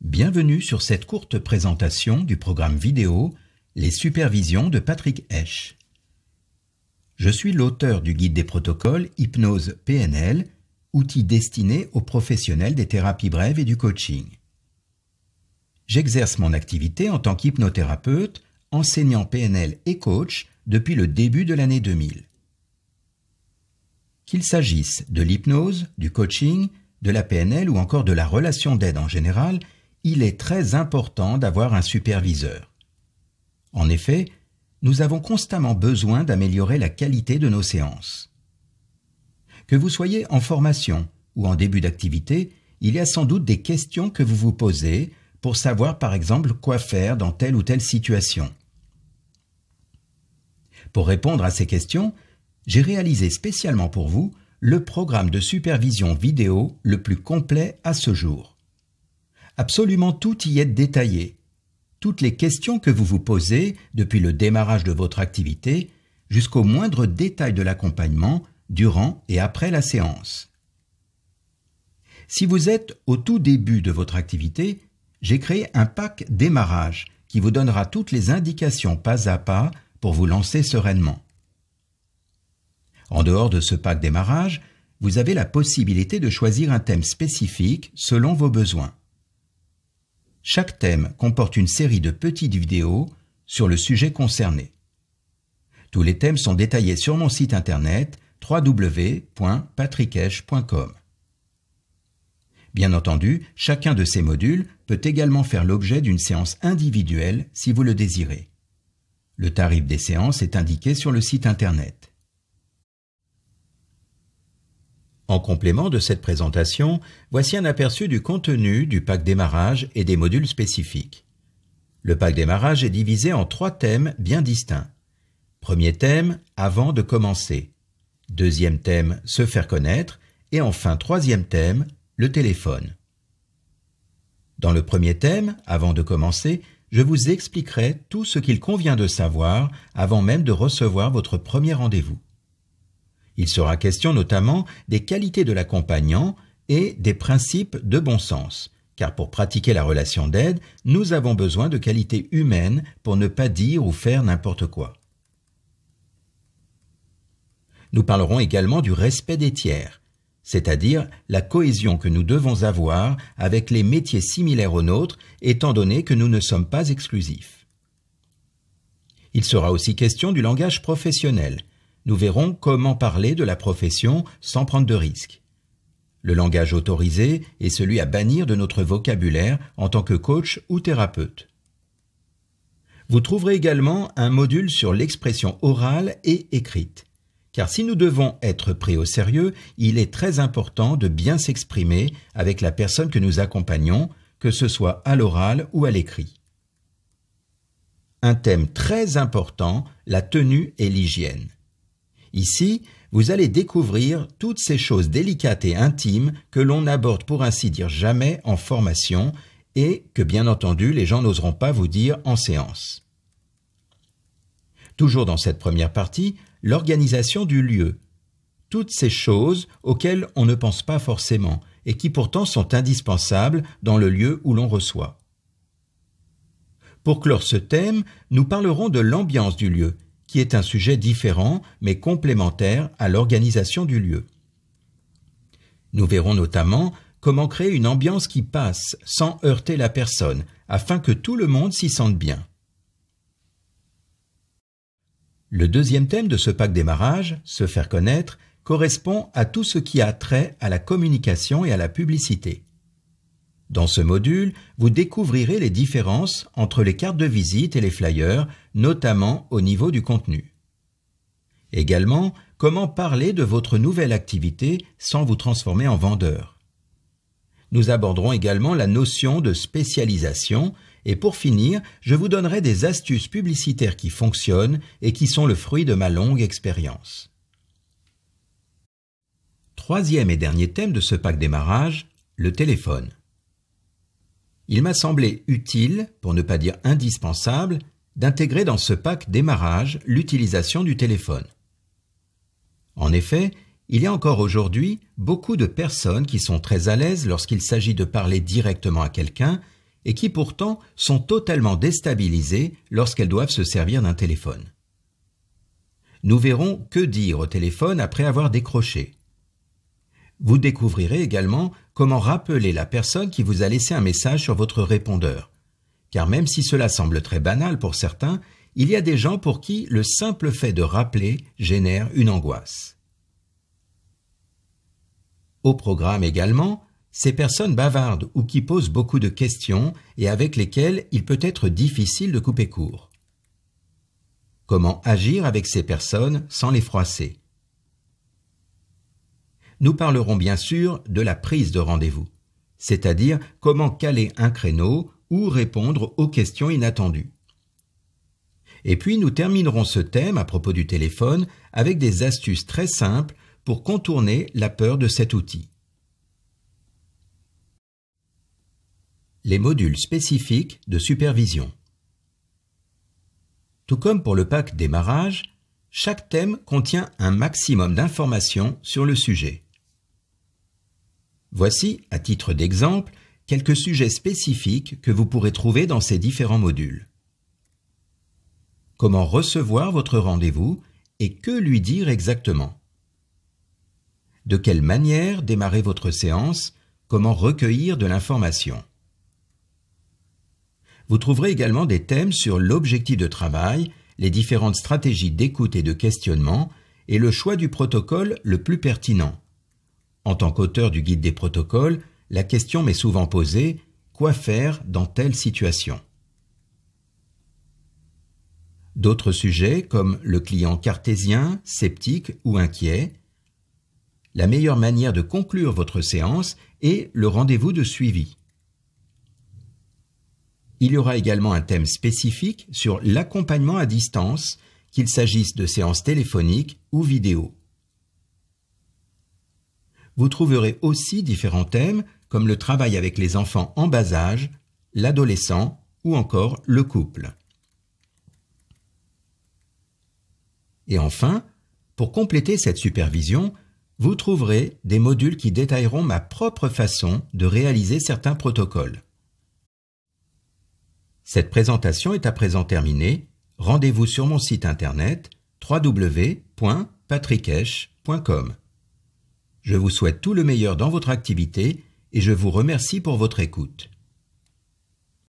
Bienvenue sur cette courte présentation du programme vidéo Les supervisions de Patrick Esch. Je suis l'auteur du guide des protocoles Hypnose PNL, outil destiné aux professionnels des thérapies brèves et du coaching. J'exerce mon activité en tant qu'hypnothérapeute, enseignant PNL et coach depuis le début de l'année 2000. Qu'il s'agisse de l'hypnose, du coaching, de la PNL ou encore de la relation d'aide en général, il est très important d'avoir un superviseur. En effet, nous avons constamment besoin d'améliorer la qualité de nos séances. Que vous soyez en formation ou en début d'activité, il y a sans doute des questions que vous vous posez pour savoir par exemple quoi faire dans telle ou telle situation. Pour répondre à ces questions, j'ai réalisé spécialement pour vous le programme de supervision vidéo le plus complet à ce jour. Absolument tout y est détaillé. Toutes les questions que vous vous posez depuis le démarrage de votre activité jusqu'au moindre détail de l'accompagnement durant et après la séance. Si vous êtes au tout début de votre activité, j'ai créé un pack démarrage qui vous donnera toutes les indications pas à pas pour vous lancer sereinement. En dehors de ce pack démarrage, vous avez la possibilité de choisir un thème spécifique selon vos besoins. Chaque thème comporte une série de petites vidéos sur le sujet concerné. Tous les thèmes sont détaillés sur mon site internet www.patrickesch.com. Bien entendu, chacun de ces modules peut également faire l'objet d'une séance individuelle si vous le désirez. Le tarif des séances est indiqué sur le site internet. En complément de cette présentation, voici un aperçu du contenu du pack démarrage et des modules spécifiques. Le pack démarrage est divisé en 3 thèmes bien distincts. Premier thème, avant de commencer. Deuxième thème, se faire connaître. Et enfin, troisième thème, le téléphone. Dans le premier thème, avant de commencer, je vous expliquerai tout ce qu'il convient de savoir avant même de recevoir votre premier rendez-vous. Il sera question notamment des qualités de l'accompagnant et des principes de bon sens, car pour pratiquer la relation d'aide, nous avons besoin de qualités humaines pour ne pas dire ou faire n'importe quoi. Nous parlerons également du respect des tiers, c'est-à-dire la cohésion que nous devons avoir avec les métiers similaires aux nôtres, étant donné que nous ne sommes pas exclusifs. Il sera aussi question du langage professionnel. Nous verrons comment parler de la profession sans prendre de risques. Le langage autorisé est celui à bannir de notre vocabulaire en tant que coach ou thérapeute. Vous trouverez également un module sur l'expression orale et écrite. Car si nous devons être pris au sérieux, il est très important de bien s'exprimer avec la personne que nous accompagnons, que ce soit à l'oral ou à l'écrit. Un thème très important, la tenue et l'hygiène. Ici, vous allez découvrir toutes ces choses délicates et intimes que l'on n'aborde pour ainsi dire jamais en formation et que bien entendu les gens n'oseront pas vous dire en séance. Toujours dans cette première partie, l'organisation du lieu. Toutes ces choses auxquelles on ne pense pas forcément et qui pourtant sont indispensables dans le lieu où l'on reçoit. Pour clore ce thème, nous parlerons de l'ambiance du lieu, qui est un sujet différent mais complémentaire à l'organisation du lieu. Nous verrons notamment comment créer une ambiance qui passe sans heurter la personne, afin que tout le monde s'y sente bien. Le deuxième thème de ce pack démarrage, se faire connaître, correspond à tout ce qui a trait à la communication et à la publicité. Dans ce module, vous découvrirez les différences entre les cartes de visite et les flyers, notamment au niveau du contenu. Également, comment parler de votre nouvelle activité sans vous transformer en vendeur. Nous aborderons également la notion de spécialisation et pour finir, je vous donnerai des astuces publicitaires qui fonctionnent et qui sont le fruit de ma longue expérience. Troisième et dernier thème de ce pack démarrage, le téléphone. Il m'a semblé utile, pour ne pas dire indispensable, d'intégrer dans ce pack démarrage l'utilisation du téléphone. En effet, il y a encore aujourd'hui beaucoup de personnes qui sont très à l'aise lorsqu'il s'agit de parler directement à quelqu'un et qui pourtant sont totalement déstabilisées lorsqu'elles doivent se servir d'un téléphone. Nous verrons que dire au téléphone après avoir décroché. Vous découvrirez également comment rappeler la personne qui vous a laissé un message sur votre répondeur. Car même si cela semble très banal pour certains, il y a des gens pour qui le simple fait de rappeler génère une angoisse. Au programme également, ces personnes bavardes ou qui posent beaucoup de questions et avec lesquelles il peut être difficile de couper court. Comment agir avec ces personnes sans les froisser? Nous parlerons bien sûr de la prise de rendez-vous, c'est-à-dire comment caler un créneau ou répondre aux questions inattendues. Et puis nous terminerons ce thème à propos du téléphone avec des astuces très simples pour contourner la peur de cet outil. Les modules spécifiques de supervision. Tout comme pour le pack démarrage, chaque thème contient un maximum d'informations sur le sujet. Voici, à titre d'exemple, quelques sujets spécifiques que vous pourrez trouver dans ces différents modules. Comment recevoir votre rendez-vous et que lui dire exactement? De quelle manière démarrer votre séance? Comment recueillir de l'information? Vous trouverez également des thèmes sur l'objectif de travail, les différentes stratégies d'écoute et de questionnement et le choix du protocole le plus pertinent. En tant qu'auteur du guide des protocoles, la question m'est souvent posée « Quoi faire dans telle situation ?» D'autres sujets comme le client cartésien, sceptique ou inquiet, la meilleure manière de conclure votre séance et le rendez-vous de suivi. Il y aura également un thème spécifique sur l'accompagnement à distance, qu'il s'agisse de séances téléphoniques ou vidéo. Vous trouverez aussi différents thèmes comme le travail avec les enfants en bas âge, l'adolescent ou encore le couple. Et enfin, pour compléter cette supervision, vous trouverez des modules qui détailleront ma propre façon de réaliser certains protocoles. Cette présentation est à présent terminée. Rendez-vous sur mon site internet www.patrickesch.com. Je vous souhaite tout le meilleur dans votre activité et je vous remercie pour votre écoute.